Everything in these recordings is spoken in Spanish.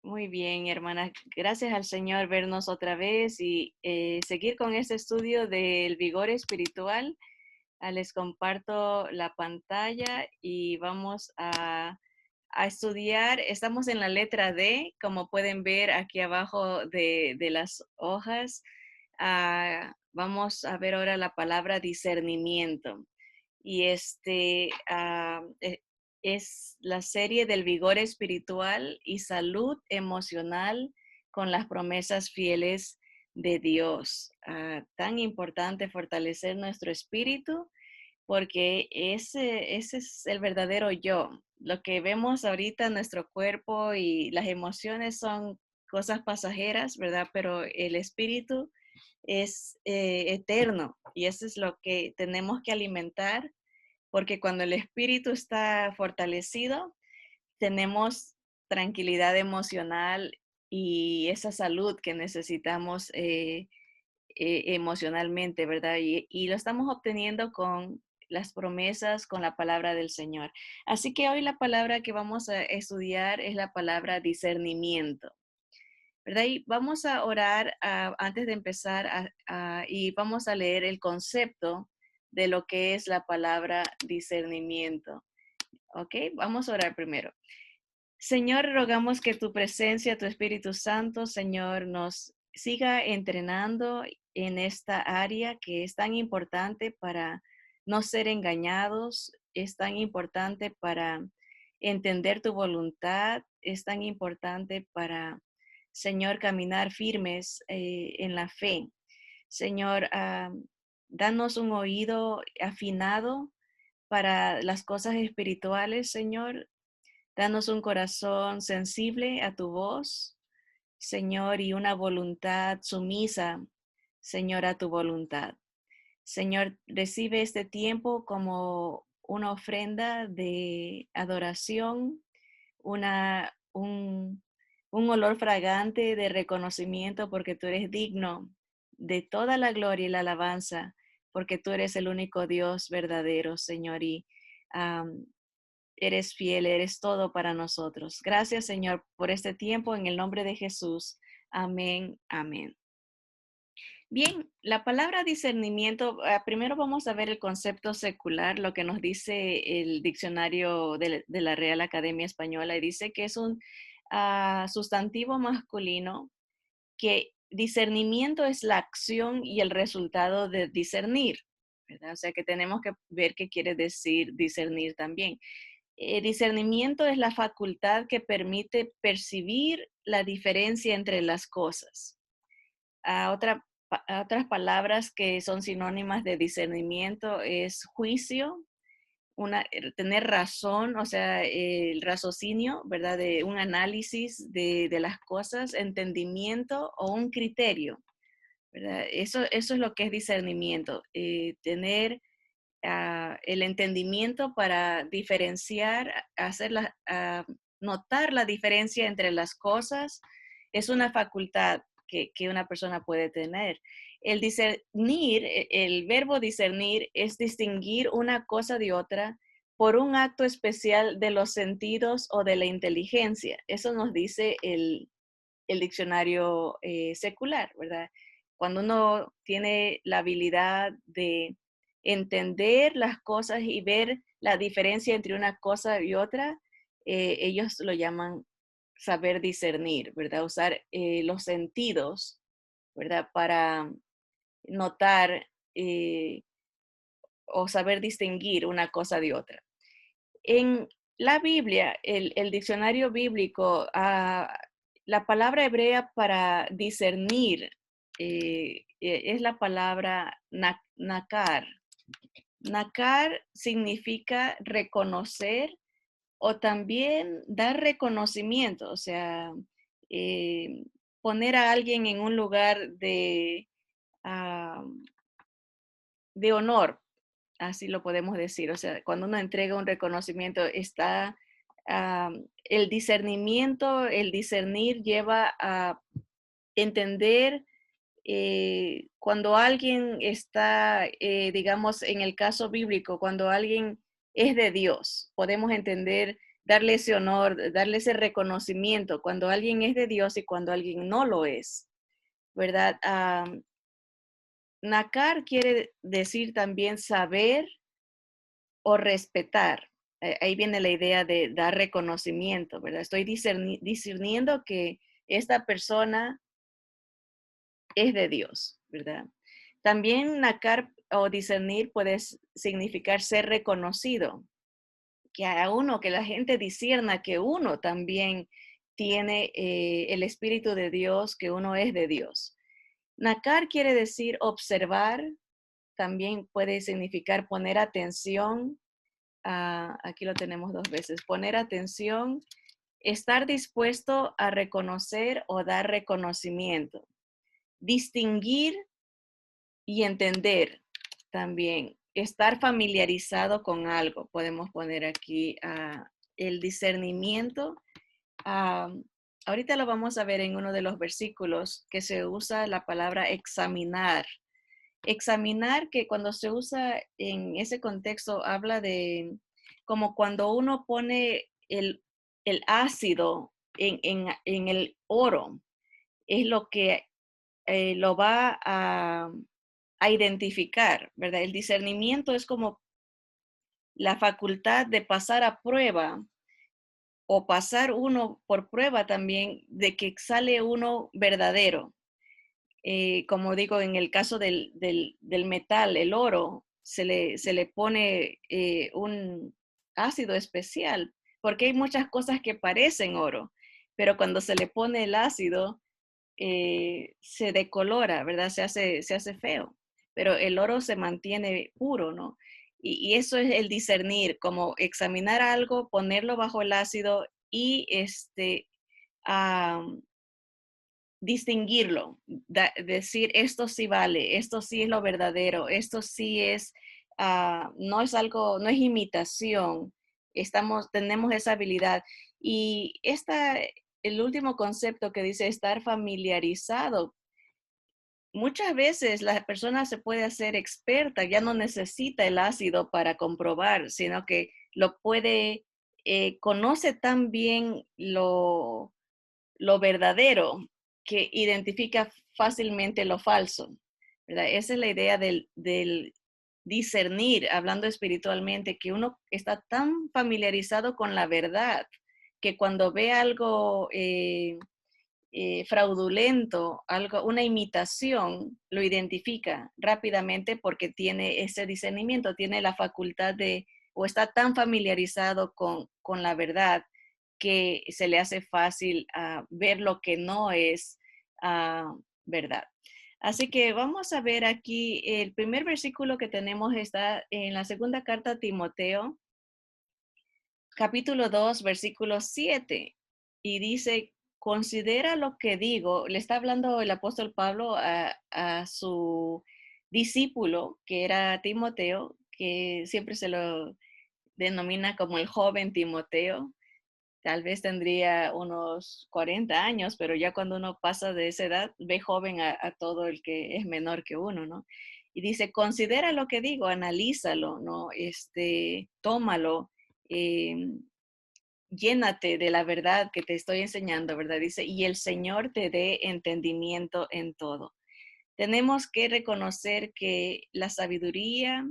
Muy bien, hermana. Gracias al Señor vernos otra vez y seguir con este estudio del vigor espiritual. Les comparto la pantalla y vamos a estudiar. Estamos en la letra D, como pueden ver aquí abajo de las hojas. Vamos a ver ahora la palabra discernimiento. Y es la serie del vigor espiritual y salud emocional con las promesas fieles de Dios. Tan importante fortalecer nuestro espíritu porque ese es el verdadero yo. Lo que vemos ahorita en nuestro cuerpo y las emociones son cosas pasajeras, ¿verdad? Pero el espíritu es eterno y eso es lo que tenemos que alimentar porque cuando el espíritu está fortalecido, tenemos tranquilidad emocional y esa salud que necesitamos emocionalmente, ¿verdad? Y lo estamos obteniendo con las promesas, con la palabra del Señor. Así que hoy la palabra que vamos a estudiar es la palabra discernimiento, ¿verdad? Y vamos a orar antes de empezar y vamos a leer el concepto de lo que es la palabra discernimiento. ¿Ok? Vamos a orar primero. Señor, rogamos que tu presencia, tu Espíritu Santo, Señor, nos siga entrenando en esta área que es tan importante para no ser engañados, es tan importante para entender tu voluntad, es tan importante para, Señor, caminar firmes en la fe. Señor, danos un oído afinado para las cosas espirituales, Señor. Danos un corazón sensible a tu voz, Señor, y una voluntad sumisa, Señor, a tu voluntad. Señor, recibe este tiempo como una ofrenda de adoración, una, un, un olor fragante de reconocimiento porque tú eres digno de toda la gloria y la alabanza, porque tú eres el único Dios verdadero, Señor, y um, eres fiel, eres todo para nosotros. Gracias, Señor, por este tiempo en el nombre de Jesús. Amén, amén. Bien, la palabra discernimiento, primero vamos a ver el concepto secular, lo que nos dice el diccionario de la Real Academia Española, y dice que es un sustantivo masculino, que discernimiento es la acción y el resultado de discernir, ¿verdad? O sea que tenemos que ver qué quiere decir discernir también. Discernimiento es la facultad que permite percibir la diferencia entre las cosas. Otras palabras que son sinónimas de discernimiento es juicio, tener razón, o sea, el raciocinio, ¿verdad? De un análisis de las cosas, entendimiento o un criterio, ¿verdad? Eso es lo que es discernimiento, tener el entendimiento para diferenciar, notar la diferencia entre las cosas, es una facultad que una persona puede tener. El discernir, el verbo discernir es distinguir una cosa de otra por un acto especial de los sentidos o de la inteligencia. Eso nos dice el diccionario secular, ¿verdad? Cuando uno tiene la habilidad de entender las cosas y ver la diferencia entre una cosa y otra, ellos lo llaman saber discernir, ¿verdad? Usar los sentidos, ¿verdad? Para notar eh, o saber distinguir una cosa de otra. En la Biblia, el diccionario bíblico, la palabra hebrea para discernir es la palabra nakar. Nakar significa reconocer o también dar reconocimiento, o sea, eh, poner a alguien en un lugar ah, de honor, así lo podemos decir. O sea, cuando uno entrega un reconocimiento, está el discernimiento, el discernir lleva a entender cuando alguien está, digamos, en el caso bíblico, cuando alguien es de Dios, podemos entender darle ese honor, darle ese reconocimiento cuando alguien es de Dios y cuando alguien no lo es, ¿verdad? Nacar quiere decir también saber o respetar. Ahí viene la idea de dar reconocimiento, ¿verdad? Estoy discerniendo que esta persona es de Dios, ¿verdad? También nacar o discernir puede significar ser reconocido, que a uno, que la gente discierna que uno también tiene el Espíritu de Dios, que uno es de Dios. Nacar quiere decir observar, también puede significar poner atención. Aquí lo tenemos dos veces, poner atención, estar dispuesto a reconocer o dar reconocimiento, distinguir y entender también, estar familiarizado con algo. Podemos poner aquí el discernimiento. ah, Ahorita lo vamos a ver en uno de los versículos que se usa la palabra examinar. Examinar, que cuando se usa en ese contexto, habla de como cuando uno pone el ácido en el oro, es lo que lo va a identificar, ¿verdad? El discernimiento es como la facultad de pasar a prueba o pasar uno por prueba también de que sale uno verdadero. Como digo, en el caso del metal, el oro, se le pone un ácido especial, porque hay muchas cosas que parecen oro, pero cuando se le pone el ácido, se decolora, ¿verdad? Se hace feo, pero el oro se mantiene puro, ¿no? Y eso es el discernir, como examinar algo, ponerlo bajo el ácido y distinguirlo, decir esto sí vale, esto sí es lo verdadero, esto sí es, no es algo, no es imitación, tenemos esa habilidad. Y el último concepto que dice estar familiarizado, muchas veces la persona se puede hacer experta, ya no necesita el ácido para comprobar, sino que lo puede, conoce tan bien lo verdadero que identifica fácilmente lo falso, ¿verdad? Esa es la idea del discernir, hablando espiritualmente, que uno está tan familiarizado con la verdad que cuando ve algo fraudulento, algo, una imitación, lo identifica rápidamente porque tiene ese discernimiento, tiene la facultad de, o está tan familiarizado con la verdad que se le hace fácil ver lo que no es verdad. Así que vamos a ver aquí, el primer versículo que tenemos está en la segunda carta a Timoteo, capítulo 2, versículo 7, y dice, considera lo que digo, le está hablando el apóstol Pablo a su discípulo, que era Timoteo, que siempre se lo denomina como el joven Timoteo. Tal vez tendría unos 40 años, pero ya cuando uno pasa de esa edad, ve joven a todo el que es menor que uno, ¿no? Y dice, considera lo que digo, analízalo, ¿no? Tómalo, eh, llénate de la verdad que te estoy enseñando, ¿verdad? Dice, y el Señor te dé entendimiento en todo. Tenemos que reconocer que la sabiduría,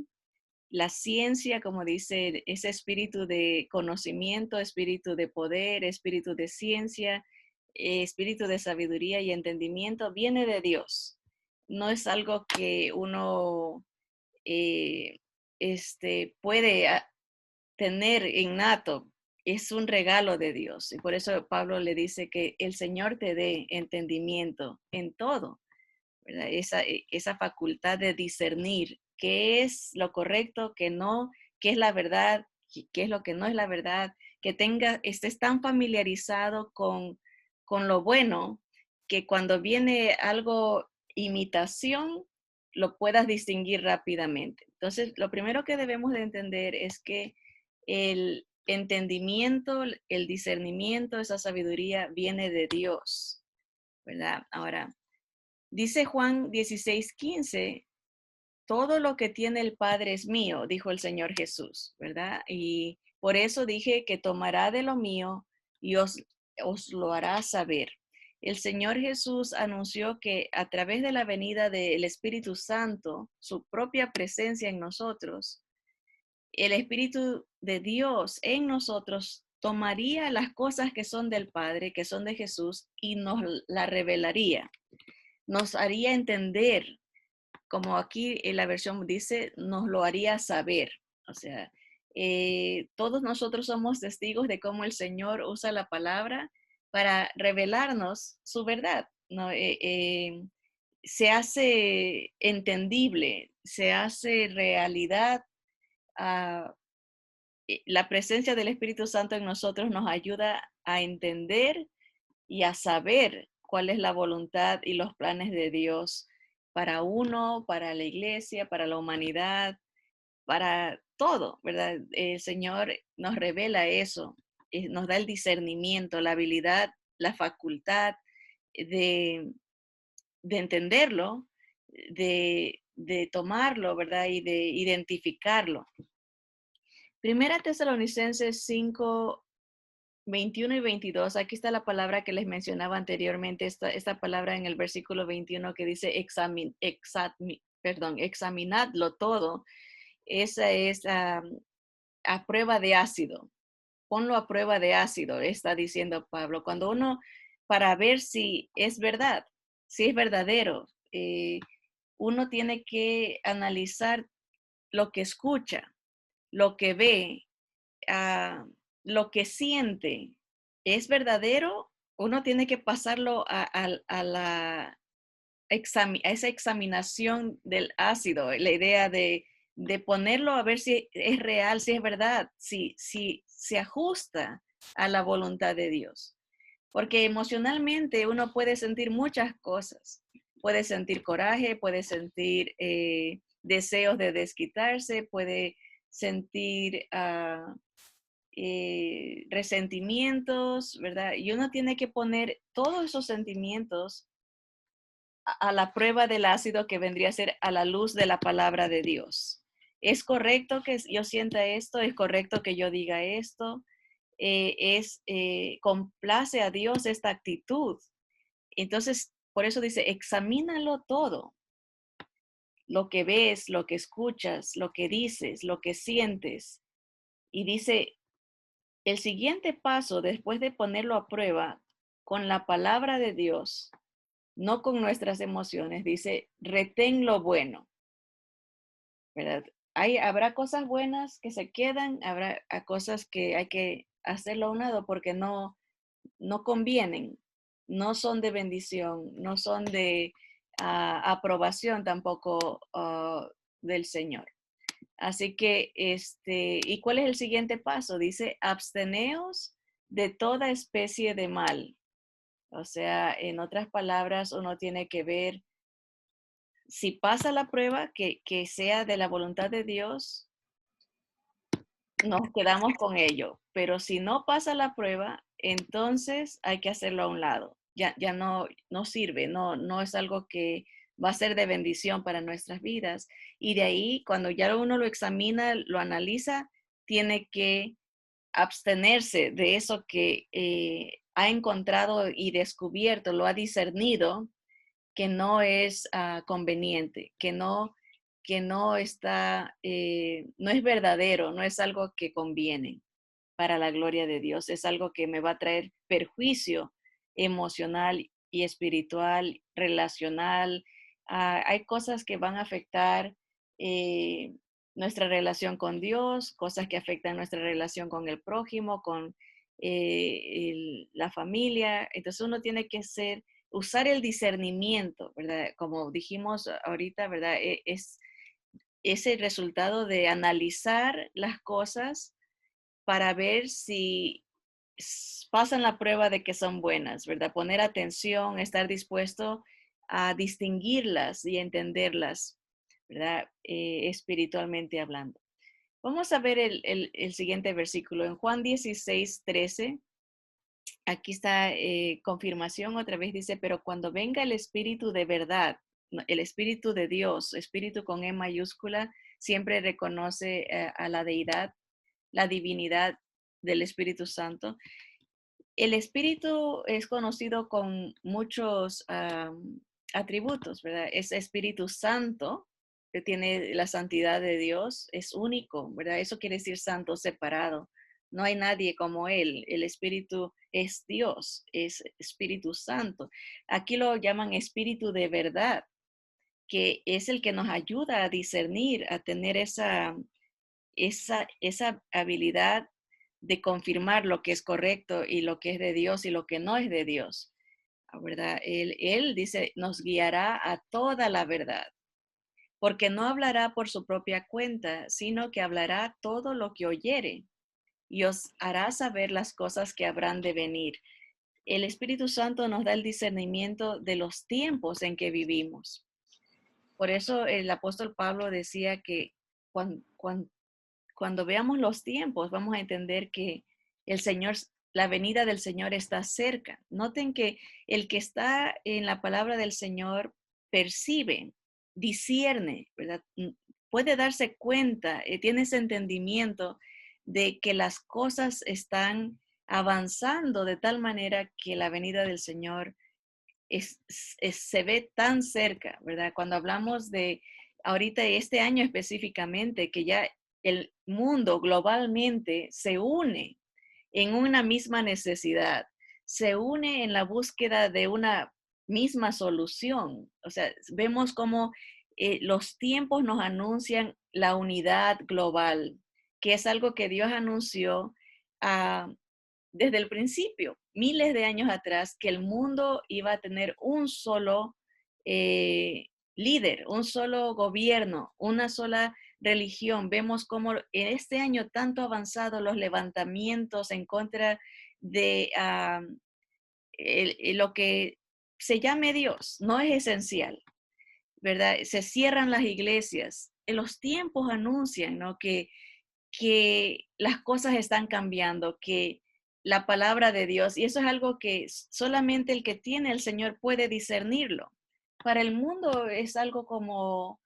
la ciencia, como dice, ese espíritu de conocimiento, espíritu de poder, espíritu de ciencia, espíritu de sabiduría y entendimiento, viene de Dios. No es algo que uno eh, puede tener innato, es un regalo de Dios. Y por eso Pablo le dice que el Señor te dé entendimiento en todo, ¿verdad? Esa facultad de discernir qué es lo correcto, qué no, qué es la verdad, qué es lo que no es la verdad, que estés tan familiarizado con lo bueno que cuando viene algo imitación, lo puedas distinguir rápidamente. Entonces, lo primero que debemos de entender es que el entendimiento, el discernimiento, esa sabiduría viene de Dios, ¿verdad? Ahora, dice Juan 16:15, todo lo que tiene el Padre es mío, dijo el Señor Jesús, ¿verdad? Y Por eso dije que tomará de lo mío y os lo hará saber. El Señor Jesús anunció que a través de la venida del Espíritu Santo, su propia presencia en nosotros, el Espíritu de Dios en nosotros tomaría las cosas que son del Padre, que son de Jesús, y nos la revelaría. Nos haría entender, como aquí en la versión dice, nos lo haría saber. O sea, todos nosotros somos testigos de cómo el Señor usa la palabra para revelarnos su verdad, ¿no? Se hace entendible, se hace realidad. uh, la presencia del Espíritu Santo en nosotros nos ayuda a entender y a saber cuál es la voluntad y los planes de Dios para uno, para la iglesia, para la humanidad, para todo, ¿verdad? El Señor nos revela eso, nos da el discernimiento, la habilidad, la facultad de, de entenderlo, de tomarlo, ¿verdad? Y de identificarlo. Primera Tesalonicenses 5, 21 y 22, aquí está la palabra que les mencionaba anteriormente, esta palabra en el versículo 21 que dice examinadlo todo. Esa es a prueba de ácido. Ponlo a prueba de ácido, está diciendo Pablo. Cuando uno, para ver si es verdad, si es verdadero, uno tiene que analizar lo que escucha, lo que ve, ah, lo que siente. ¿Es verdadero? Uno tiene que pasarlo a esa examinación del ácido, la idea de ponerlo a ver si es real, si es verdad, si se ajusta a la voluntad de Dios. Porque emocionalmente uno puede sentir muchas cosas. Puede sentir coraje, puede sentir deseos de desquitarse, puede sentir resentimientos, ¿verdad? Y uno tiene que poner todos esos sentimientos a la prueba del ácido que vendría a ser a la luz de la palabra de Dios. ¿Es correcto que yo sienta esto? ¿Es correcto que yo diga esto? ¿Complace a Dios esta actitud? Entonces, por eso dice, examínalo todo. Lo que ves, lo que escuchas, lo que dices, lo que sientes. Y dice, el siguiente paso después de ponerlo a prueba con la palabra de Dios, no con nuestras emociones, dice, retén lo bueno, ¿verdad? Habrá cosas buenas que se quedan, habrá cosas que hay que hacerlo a un lado porque no convienen, no son de bendición, no son de aprobación tampoco del Señor. Así que, ¿y cuál es el siguiente paso? Dice, absteneos de toda especie de mal. O sea, en otras palabras, uno tiene que ver si pasa la prueba, que sea de la voluntad de Dios, nos quedamos con ello. Pero si no pasa la prueba, entonces hay que hacerlo a un lado. Ya no sirve, no es algo que va a ser de bendición para nuestras vidas. Y de ahí, cuando ya uno lo examina, lo analiza, tiene que abstenerse de eso que ha encontrado y descubierto, lo ha discernido, que no es conveniente, que no está, no es verdadero, no es algo que conviene para la gloria de Dios, es algo que me va a traer perjuicio emocional y espiritual, relacional. Hay cosas que van a afectar eh, nuestra relación con Dios, cosas que afectan nuestra relación con el prójimo, con la familia. Entonces uno tiene que usar el discernimiento, ¿verdad? Como dijimos ahorita, ¿verdad? Es el resultado de analizar las cosas para ver si pasan la prueba de que son buenas, ¿verdad? Poner atención, estar dispuesto a distinguirlas y entenderlas, ¿verdad? Espiritualmente hablando. Vamos a ver el siguiente versículo. En Juan 16:13, aquí está confirmación otra vez, dice, pero cuando venga el Espíritu de verdad, el Espíritu de Dios, Espíritu con E mayúscula, siempre reconoce a la deidad. la divinidad del Espíritu Santo. El Espíritu es conocido con muchos atributos, ¿verdad? Es Espíritu Santo, que tiene la santidad de Dios, es único, ¿verdad? Eso quiere decir santo, separado. No hay nadie como Él. El Espíritu es Dios, es Espíritu Santo. Aquí lo llaman Espíritu de verdad, que es el que nos ayuda a discernir, a tener esa habilidad de confirmar lo que es correcto y lo que es de Dios y lo que no es de Dios, ¿verdad? Él dice, nos guiará a toda la verdad, porque no hablará por su propia cuenta, sino que hablará todo lo que oyere y os hará saber las cosas que habrán de venir. El Espíritu Santo nos da el discernimiento de los tiempos en que vivimos. Por eso el apóstol Pablo decía que cuando veamos los tiempos, vamos a entender que el Señor, la venida del Señor está cerca. Noten que el que está en la palabra del Señor percibe, discierne, ¿verdad? Puede darse cuenta, tiene ese entendimiento de que las cosas están avanzando de tal manera que la venida del Señor se ve tan cerca, ¿verdad? Cuando hablamos de ahorita este año específicamente, que ya el mundo globalmente se une en una misma necesidad, se une en la búsqueda de una misma solución. O sea, vemos cómo los tiempos nos anuncian la unidad global, que es algo que Dios anunció a desde el principio, miles de años atrás, que el mundo iba a tener un solo eh, líder, un solo gobierno, una sola religión. Vemos cómo en este año tanto avanzado los levantamientos en contra de lo que se llame Dios, no es esencial, ¿verdad? Se cierran las iglesias. En los tiempos anuncian, ¿no? Que las cosas están cambiando, que la palabra de Dios, y eso es algo que solamente el que tiene el Señor puede discernirlo. Para el mundo es algo como,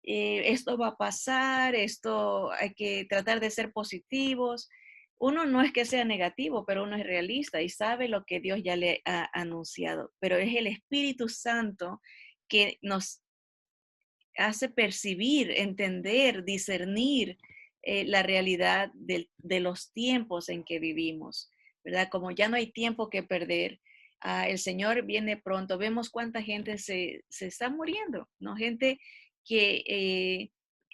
esto va a pasar, esto hay que tratar de ser positivos. Uno no es que sea negativo, pero uno es realista y sabe lo que Dios ya le ha anunciado. Pero es el Espíritu Santo que nos hace percibir, entender, discernir la realidad de los tiempos en que vivimos, ¿verdad? Como ya no hay tiempo que perder, el Señor viene pronto. Vemos cuánta gente se está muriendo, ¿no? Gente que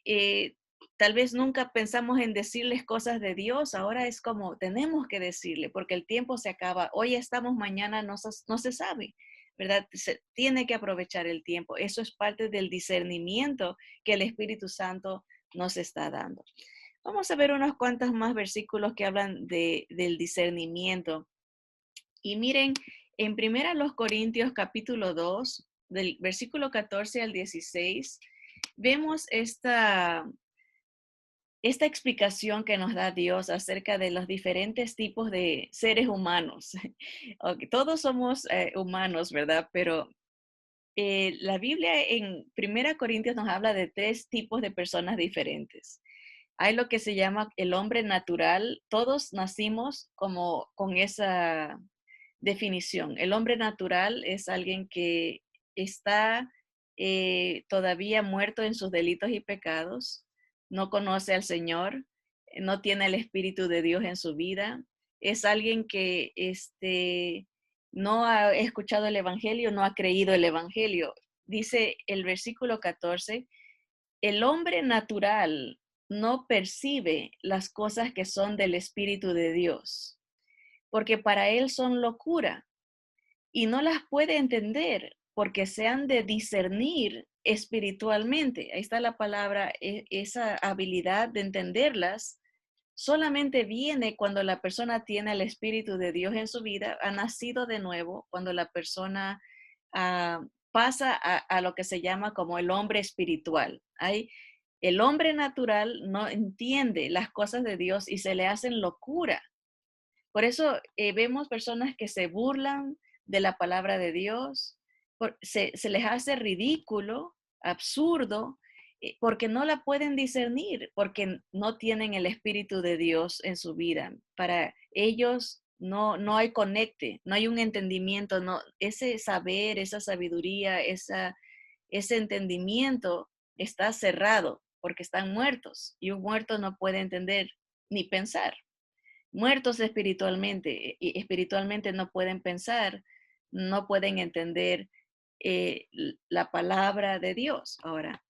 eh, tal vez nunca pensamos en decirles cosas de Dios, ahora es como tenemos que decirle, porque el tiempo se acaba. Hoy estamos, mañana no se sabe. ¿Verdad? Se tiene que aprovechar el tiempo. Eso es parte del discernimiento que el Espíritu Santo nos está dando. Vamos a ver unos cuantos más versículos que hablan del discernimiento. Y miren, en primera los Corintios capítulo 2, del versículo 14 al 16, vemos esta explicación que nos da Dios acerca de los diferentes tipos de seres humanos. Okay, todos somos humanos, ¿verdad? Pero la Biblia en Primera Corintios nos habla de tres tipos de personas diferentes. Hay lo que se llama el hombre natural. Todos nacimos como con esa definición. El hombre natural es alguien que está todavía muerto en sus delitos y pecados, no conoce al Señor, no tiene el Espíritu de Dios en su vida. Es alguien que no ha escuchado el Evangelio, no ha creído el Evangelio. Dice el versículo 14, el hombre natural no percibe las cosas que son del Espíritu de Dios, porque para él son locura y no las puede entender porque se han de discernir espiritualmente. Ahí está la palabra, esa habilidad de entenderlas solamente viene cuando la persona tiene el Espíritu de Dios en su vida, ha nacido de nuevo, cuando la persona pasa a lo que se llama como el hombre espiritual. El hombre natural no entiende las cosas de Dios y se le hacen locura. Por eso vemos personas que se burlan de la palabra de Dios, se les hace ridículo, absurdo, porque no la pueden discernir, porque no tienen el Espíritu de Dios en su vida. Para ellos no hay conecte, no hay un entendimiento, no, ese saber, esa sabiduría, ese entendimiento está cerrado porque están muertos y un muerto no puede entender ni pensar. Muertos espiritualmente, y espiritualmente no pueden pensar, no pueden entender la palabra de Dios. Ahora,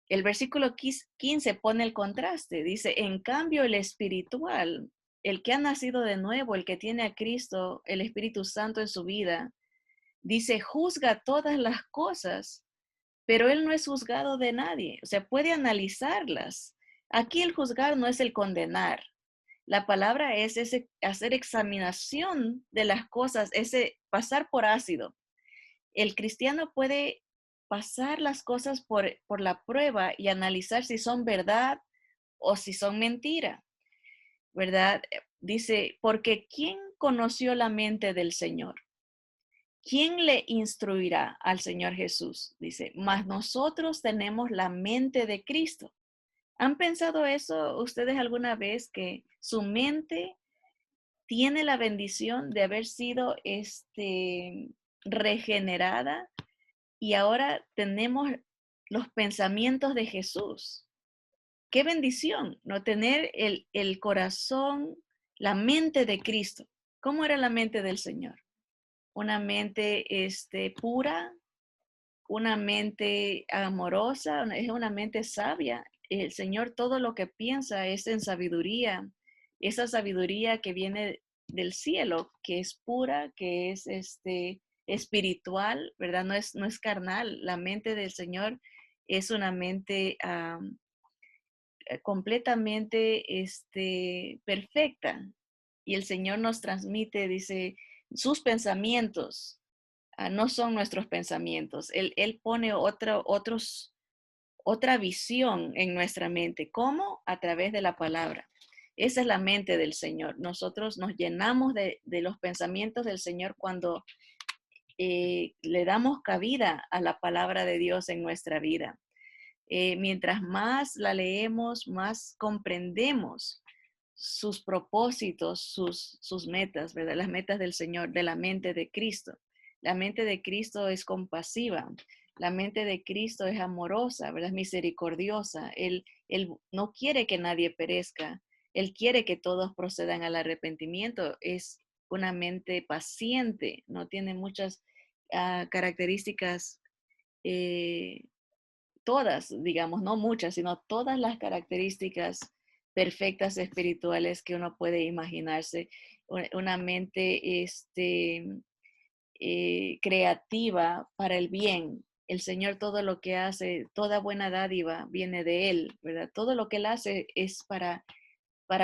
el versículo 15 pone el contraste. Dice, en cambio el espiritual, el que ha nacido de nuevo, el que tiene a Cristo, el Espíritu Santo en su vida, dice, juzga todas las cosas, pero él no es juzgado de nadie. O sea, puede analizarlas. Aquí el juzgar no es el condenar. La palabra es ese hacer examinación de las cosas, ese pasar por ácido. El cristiano puede pasar las cosas por la prueba y analizar si son verdad o si son mentira, ¿verdad? Dice, porque ¿quién conoció la mente del Señor? ¿Quién le instruirá al Señor Jesús? Dice, mas nosotros tenemos la mente de Cristo. ¿Han pensado eso ustedes alguna vez que su mente tiene la bendición de haber sido regenerada y ahora tenemos los pensamientos de Jesús? Qué bendición, ¿no? Tener el corazón, la mente de Cristo. ¿Cómo era la mente del Señor? Una mente pura, una mente amorosa, es una mente sabia. El Señor todo lo que piensa es en sabiduría, esa sabiduría que viene del cielo, que es pura, que es espiritual, ¿verdad? No es carnal. La mente del Señor es una mente completamente perfecta. Y el Señor nos transmite, dice, sus pensamientos no son nuestros pensamientos. Él pone otra visión en nuestra mente. ¿Cómo? A través de la palabra. Esa es la mente del Señor. Nosotros nos llenamos de los pensamientos del Señor cuando le damos cabida a la palabra de Dios en nuestra vida. Mientras más la leemos, más comprendemos sus propósitos, sus metas, ¿verdad? Las metas del Señor, de la mente de Cristo. La mente de Cristo es compasiva, la mente de Cristo es amorosa, ¿verdad? Es misericordiosa. Él no quiere que nadie perezca, Él quiere que todos procedan al arrepentimiento. Es una mente paciente, no tiene muchas características, todas, digamos, no muchas, sino todas las características perfectas espirituales que uno puede imaginarse. Una mente creativa para el bien. El Señor todo lo que hace, toda buena dádiva viene de Él, ¿verdad? Todo lo que Él hace es para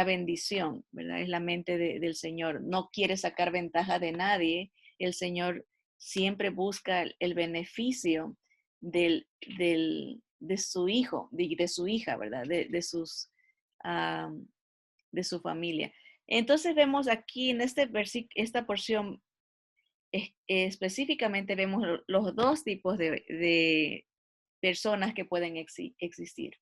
bendición, ¿verdad? Es la mente del Señor. No quiere sacar ventaja de nadie. El Señor siempre busca el beneficio de su hijo, de su hija, ¿verdad? Ah, de su familia. Entonces vemos aquí en esta porción específicamente vemos los dos tipos de personas que pueden existir.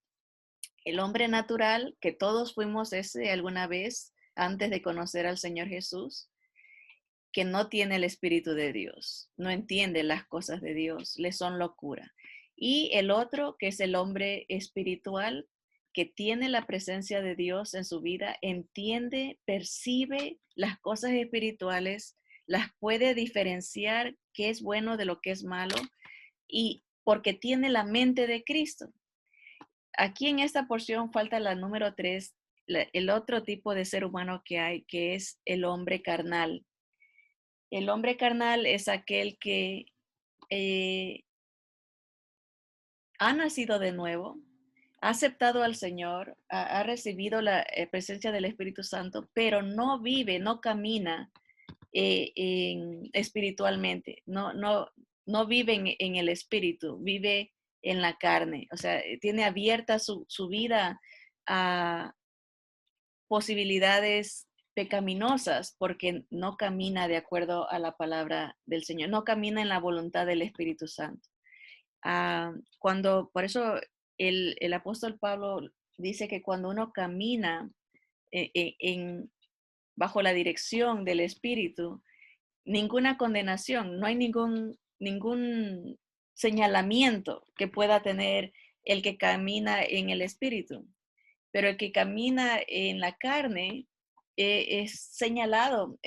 El hombre natural, que todos fuimos ese alguna vez antes de conocer al Señor Jesús, que no tiene el Espíritu de Dios, no entiende las cosas de Dios, le son locura. Y el otro, que es el hombre espiritual, que tiene la presencia de Dios en su vida, entiende, percibe las cosas espirituales, las puede diferenciar qué es bueno de lo que es malo, y porque tiene la mente de Cristo. Aquí en esta porción falta la número 3, el otro tipo de ser humano que hay, que es el hombre carnal. El hombre carnal es aquel que eh, ha nacido de nuevo, ha aceptado al Señor, ha recibido la presencia del Espíritu Santo, pero no vive, no camina espiritualmente, no vive en el Espíritu, vive en la carne. O sea, tiene abierta su vida a posibilidades pecaminosas porque no camina de acuerdo a la palabra del Señor, no camina en la voluntad del Espíritu Santo. Por eso el apóstol Pablo dice que cuando uno camina bajo la dirección del Espíritu, ninguna condenación, no hay ningún señalamiento que pueda tener el que camina en el Espíritu. Pero el que camina en la carne es señalado,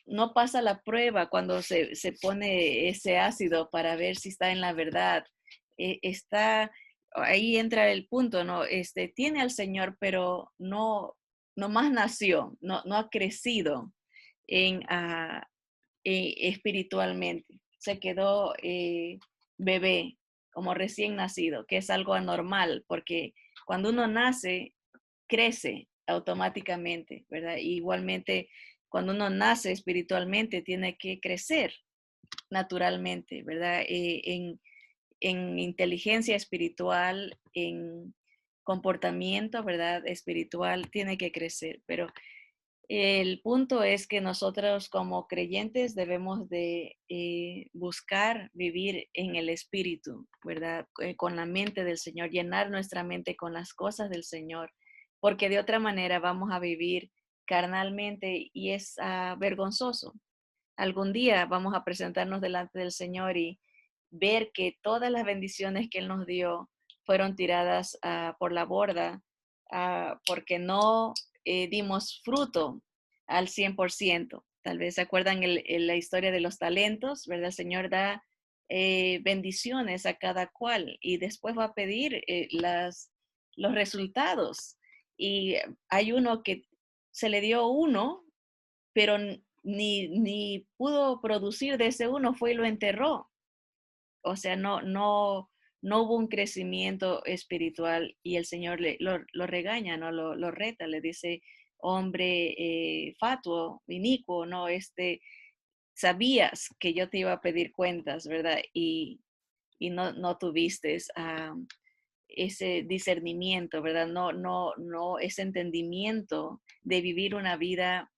no pasa la prueba cuando se pone ese ácido para ver si está en la verdad. Ahí entra el punto, ¿no? Tiene al Señor, pero no más nació, no ha crecido en, espiritualmente. Se quedó bebé, como recién nacido, que es algo anormal, porque cuando uno nace, crece automáticamente, ¿verdad? Igualmente, cuando uno nace espiritualmente, tiene que crecer naturalmente, ¿verdad? En inteligencia espiritual, en comportamiento, ¿verdad? Espiritual, tiene que crecer, pero el punto es que nosotros como creyentes debemos de buscar vivir en el Espíritu, ¿verdad? Con la mente del Señor, llenar nuestra mente con las cosas del Señor, porque de otra manera vamos a vivir carnalmente y es vergonzoso. Algún día vamos a presentarnos delante del Señor y ver que todas las bendiciones que Él nos dio fueron tiradas por la borda porque no dimos fruto al 100%. Tal vez se acuerdan la historia de los talentos, ¿verdad? El Señor da bendiciones a cada cual y después va a pedir los resultados. Y hay uno que se le dio uno, pero ni pudo producir de ese uno, fue y lo enterró. O sea, no hubo un crecimiento espiritual y el Señor lo regaña, ¿no? Lo reta, le dice, hombre fatuo, inicuo, ¿no? Sabías que yo te iba a pedir cuentas, ¿verdad? Y no tuviste ese discernimiento, ¿verdad? No, ese entendimiento de vivir una vida,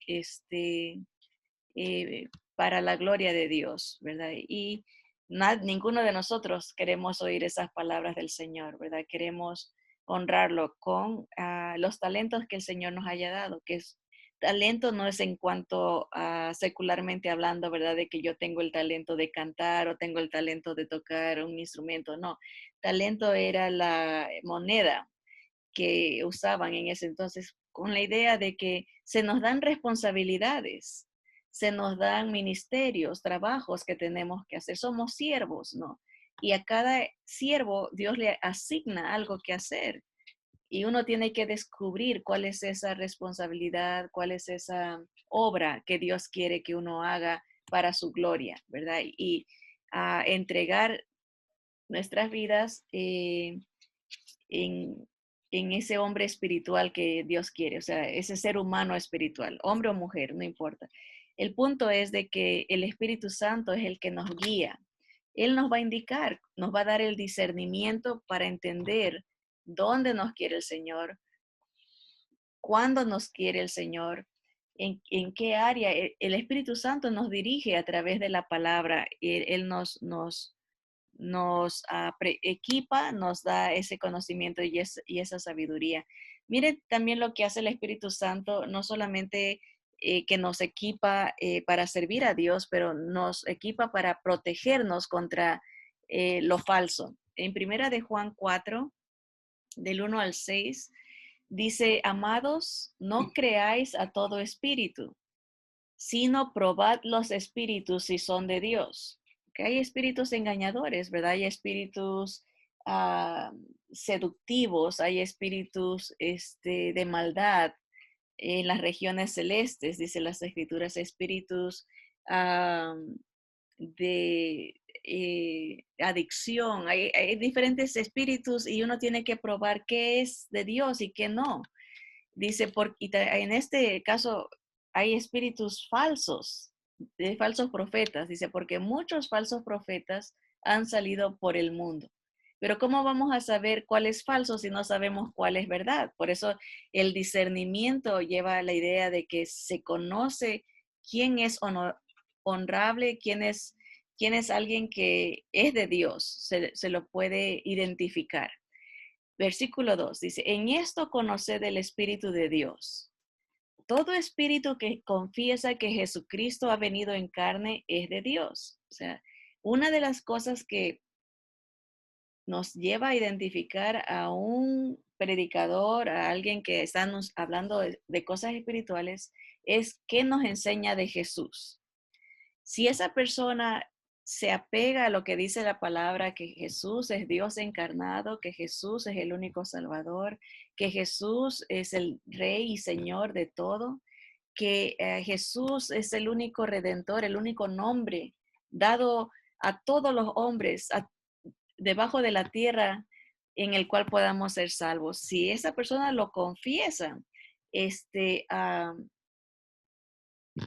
eh, para la gloria de Dios, ¿verdad? Y ninguno de nosotros queremos oír esas palabras del Señor, ¿verdad? Queremos honrarlo con los talentos que el Señor nos haya dado, que es talento no es en cuanto a secularmente hablando, ¿verdad? De que yo tengo el talento de cantar o tengo el talento de tocar un instrumento, no. Talento era la moneda que usaban en ese entonces con la idea de que se nos dan responsabilidades, se nos dan ministerios, trabajos que tenemos que hacer. Somos siervos, ¿no? Y a cada siervo Dios le asigna algo que hacer. Y uno tiene que descubrir cuál es esa responsabilidad, cuál es esa obra que Dios quiere que uno haga para su gloria, ¿verdad? Y a entregar nuestras vidas en, en ese hombre espiritual que Dios quiere, o sea, ese ser humano espiritual, hombre o mujer, no importa. El punto es de que el Espíritu Santo es el que nos guía. Él nos va a indicar, nos va a dar el discernimiento para entender dónde nos quiere el Señor, cuándo nos quiere el Señor, en qué área. El Espíritu Santo nos dirige a través de la palabra. Él nos equipa, nos da ese conocimiento y esa sabiduría. Mire también lo que hace el Espíritu Santo, no solamente que nos equipa para servir a Dios, pero nos equipa para protegernos contra lo falso. En primera de Juan 4, del 1 al 6, dice, amados, no creáis a todo espíritu, sino probad los espíritus si son de Dios. Que hay espíritus engañadores, ¿verdad? Hay espíritus ah, seductivos, hay espíritus de maldad en las regiones celestes, dice las escrituras, espíritus ah, de adicción, hay diferentes espíritus y uno tiene que probar qué es de Dios y qué no. Dice, en este caso hay espíritus falsos, de falsos profetas. Dice, porque muchos falsos profetas han salido por el mundo. Pero ¿cómo vamos a saber cuál es falso si no sabemos cuál es verdad? Por eso el discernimiento lleva a la idea de que se conoce quién es honrable, quién es quién es alguien que es de Dios, se lo puede identificar. Versículo 2 dice, en esto conoced el Espíritu de Dios. Todo espíritu que confiesa que Jesucristo ha venido en carne es de Dios. O sea, una de las cosas que nos lleva a identificar a un predicador, a alguien que está hablando de cosas espirituales, es qué nos enseña de Jesús. Si esa persona se apega a lo que dice la palabra, que Jesús es Dios encarnado, que Jesús es el único Salvador, que Jesús es el Rey y Señor de todo, que Jesús es el único Redentor, el único nombre dado a todos los hombres debajo de la tierra en el cual podamos ser salvos. Si esa persona lo confiesa, este,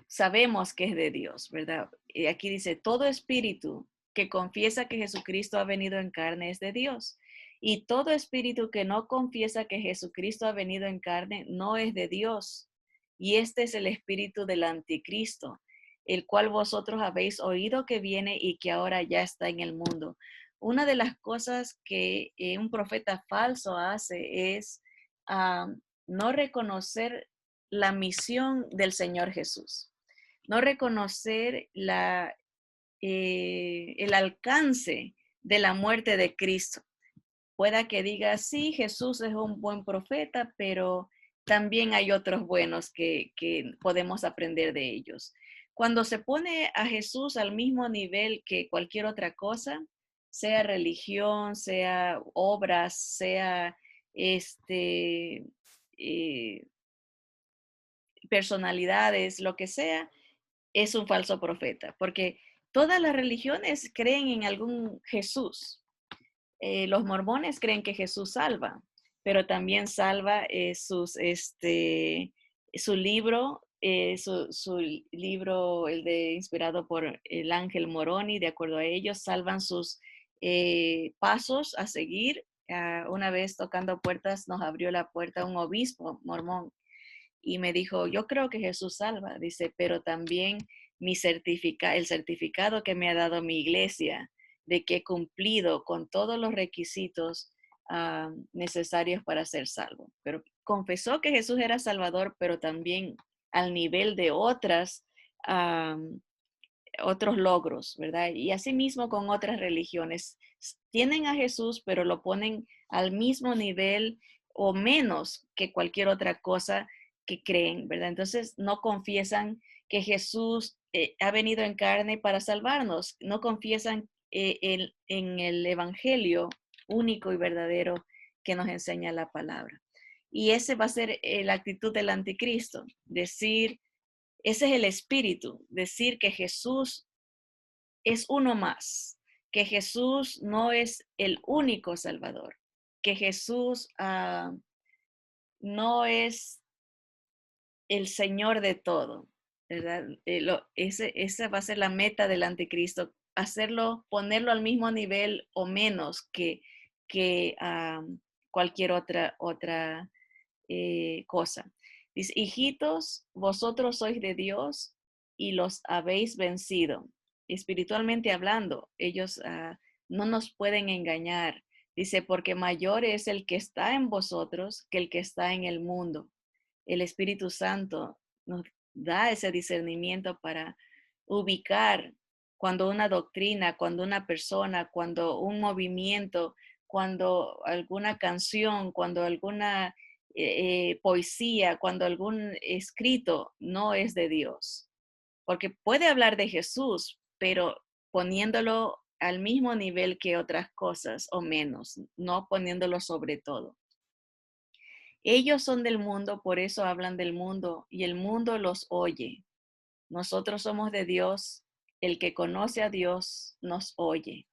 sabemos que es de Dios, ¿verdad? Y aquí dice, todo espíritu que confiesa que Jesucristo ha venido en carne es de Dios. Y todo espíritu que no confiesa que Jesucristo ha venido en carne no es de Dios. Y este es el espíritu del anticristo, el cual vosotros habéis oído que viene y que ahora ya está en el mundo. Una de las cosas que un profeta falso hace es no reconocer la misión del Señor Jesús, no reconocer el alcance de la muerte de Cristo. Pueda que diga, sí, Jesús es un buen profeta, pero también hay otros buenos que podemos aprender de ellos. Cuando se pone a Jesús al mismo nivel que cualquier otra cosa, sea religión, sea obras, sea eh, personalidades, lo que sea, es un falso profeta, porque todas las religiones creen en algún Jesús. Los mormones creen que Jesús salva, pero también salva su libro, su libro, inspirado por el ángel Moroni, de acuerdo a ellos, salvan sus pasos a seguir. Una vez tocando puertas, nos abrió la puerta un obispo mormón y me dijo, yo creo que Jesús salva, dice, pero también el certificado que me ha dado mi iglesia de que he cumplido con todos los requisitos necesarios para ser salvo. Pero confesó que Jesús era Salvador, pero también al nivel de otros logros, ¿verdad? Y asimismo con otras religiones. Tienen a Jesús, pero lo ponen al mismo nivel o menos que cualquier otra cosa que creen, ¿verdad? Entonces no confiesan que Jesús ha venido en carne para salvarnos, no confiesan en el Evangelio único y verdadero que nos enseña la palabra. Y ese va a ser la actitud del anticristo, decir, ese es el espíritu, decir que Jesús es uno más, que Jesús no es el único Salvador, que Jesús no es el Señor de todo, ¿verdad? Esa va a ser la meta del anticristo, hacerlo, ponerlo al mismo nivel o menos que cualquier otra cosa. Dice, hijitos, vosotros sois de Dios y los habéis vencido. Espiritualmente hablando, ellos no nos pueden engañar. Dice, porque mayor es el que está en vosotros que el que está en el mundo. El Espíritu Santo nos da ese discernimiento para ubicar cuando una doctrina, cuando una persona, cuando un movimiento, cuando alguna canción, cuando alguna poesía, cuando algún escrito no es de Dios. Porque puede hablar de Jesús, pero poniéndolo al mismo nivel que otras cosas o menos, no poniéndolo sobre todo. Ellos son del mundo, por eso hablan del mundo y el mundo los oye. Nosotros somos de Dios, el que conoce a Dios nos oye.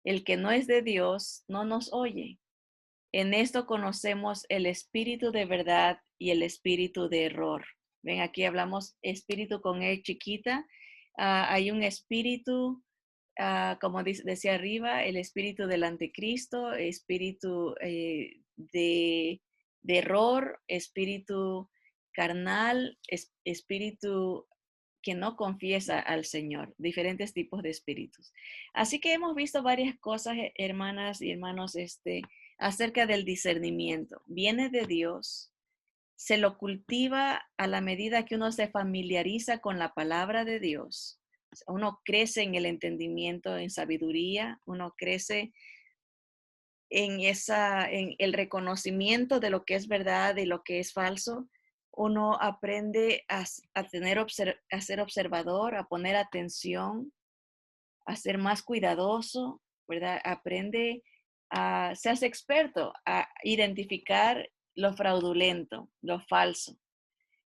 El que no es de Dios no nos oye. En esto conocemos el espíritu de verdad y el espíritu de error. Ven, aquí hablamos espíritu con E chiquita. Hay un espíritu, como decía arriba, el espíritu del anticristo, espíritu de error, espíritu carnal, espíritu que no confiesa al Señor, diferentes tipos de espíritus. Así que hemos visto varias cosas, hermanas y hermanos, acerca del discernimiento. Viene de Dios, se lo cultiva a la medida que uno se familiariza con la palabra de Dios. Uno crece en el entendimiento, en sabiduría, uno crece en el reconocimiento de lo que es verdad y lo que es falso. Uno aprende a ser observador, a poner atención, a ser más cuidadoso, ¿verdad? Se hace experto a identificar lo fraudulento, lo falso,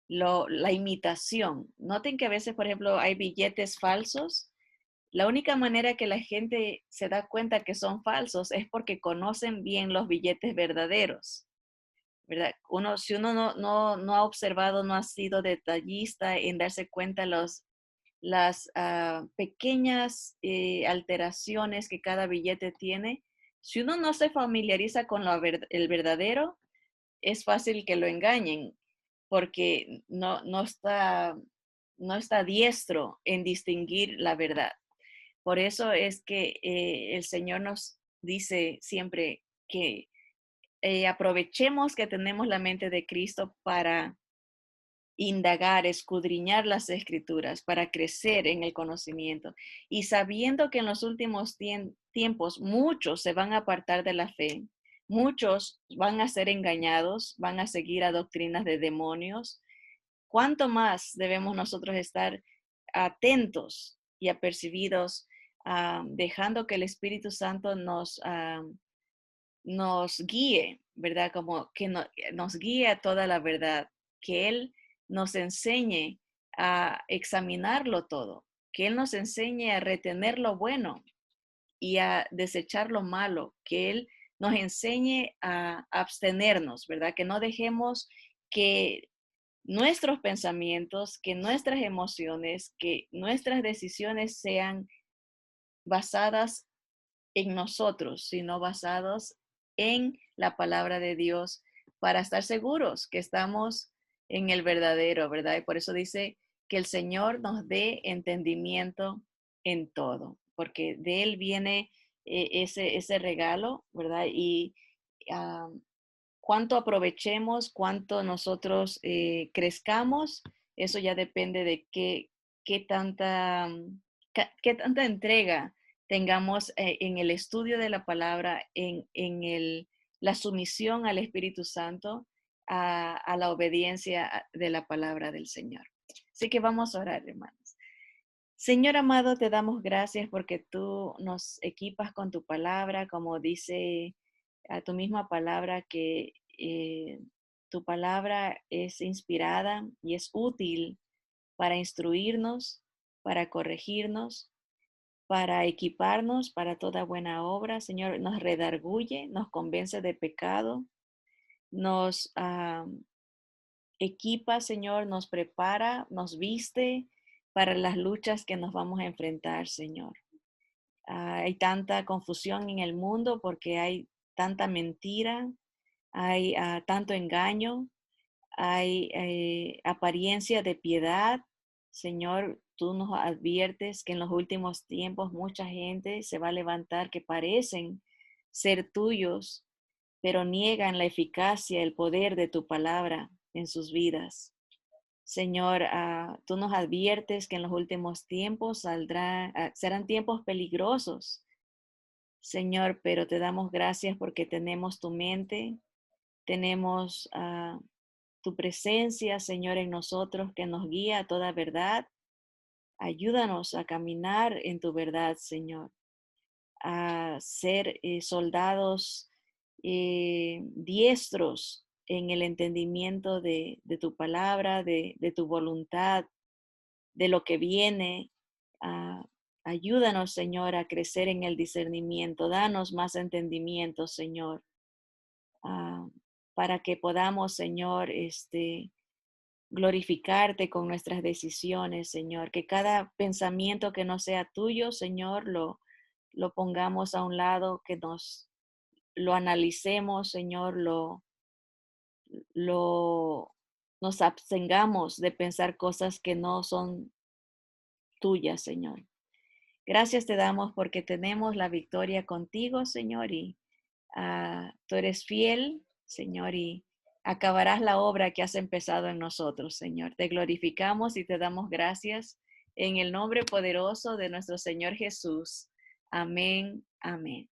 la imitación. Noten que a veces, por ejemplo, hay billetes falsos. La única manera que la gente se da cuenta que son falsos es porque conocen bien los billetes verdaderos, ¿verdad? Si uno no ha observado, no ha sido detallista en darse cuenta las pequeñas alteraciones que cada billete tiene, si uno no se familiariza con el verdadero, es fácil que lo engañen porque no está diestro en distinguir la verdad. Por eso es que el Señor nos dice siempre que aprovechemos que tenemos la mente de Cristo para indagar, escudriñar las escrituras, para crecer en el conocimiento. Y sabiendo que en los últimos tiempos muchos se van a apartar de la fe, muchos van a ser engañados, van a seguir a doctrinas de demonios, ¿cuánto más debemos nosotros estar atentos y apercibidos, dejando que el Espíritu Santo nos guíe, ¿verdad? Como que nos guíe a toda la verdad, que Él nos enseñe a examinarlo todo, que Él nos enseñe a retener lo bueno y a desechar lo malo, que Él nos enseñe a abstenernos, ¿verdad? Que no dejemos que nuestros pensamientos, que nuestras emociones, que nuestras decisiones sean basadas en nosotros, sino basados en la palabra de Dios para estar seguros que estamos en el verdadero, ¿verdad? Y por eso dice que el Señor nos dé entendimiento en todo, porque de Él viene ese regalo, ¿verdad? Y ah, cuánto aprovechemos, cuánto nosotros crezcamos, eso ya depende de qué tanta, qué tanta entrega tengamos en el estudio de la palabra, la sumisión al Espíritu Santo, a la obediencia de la palabra del Señor. Así que vamos a orar, hermanos. Señor amado, te damos gracias porque tú nos equipas con tu palabra, como dice a tu misma palabra, que tu palabra es inspirada y es útil para instruirnos, para corregirnos, para equiparnos para toda buena obra. Señor, nos redarguye, nos convence de pecado, nos equipa, Señor, nos prepara, nos viste para las luchas que nos vamos a enfrentar, Señor. Hay tanta confusión en el mundo porque hay tanta mentira, hay tanto engaño, hay apariencia de piedad. Señor, tú nos adviertes que en los últimos tiempos mucha gente se va a levantar que parecen ser tuyos, pero niegan la eficacia, el poder de tu palabra en sus vidas. Señor, tú nos adviertes que en los últimos tiempos serán tiempos peligrosos, Señor, pero te damos gracias porque tenemos tu mente, tenemos tu presencia, Señor, en nosotros que nos guía a toda verdad. Ayúdanos a caminar en tu verdad, Señor, a ser soldados diestros en el entendimiento de tu palabra, de tu voluntad, de lo que viene. Ah, ayúdanos, Señor, a crecer en el discernimiento. Danos más entendimiento, Señor, ah, para que podamos, Señor, glorificarte con nuestras decisiones, Señor. Que cada pensamiento que no sea tuyo, Señor, lo pongamos a un lado, que lo analicemos, Señor, lo, nos abstengamos de pensar cosas que no son tuya, Señor. Gracias te damos porque tenemos la victoria contigo, Señor, y tú eres fiel, Señor, y acabarás la obra que has empezado en nosotros, Señor. Te glorificamos y te damos gracias en el nombre poderoso de nuestro Señor Jesús. Amén, amén.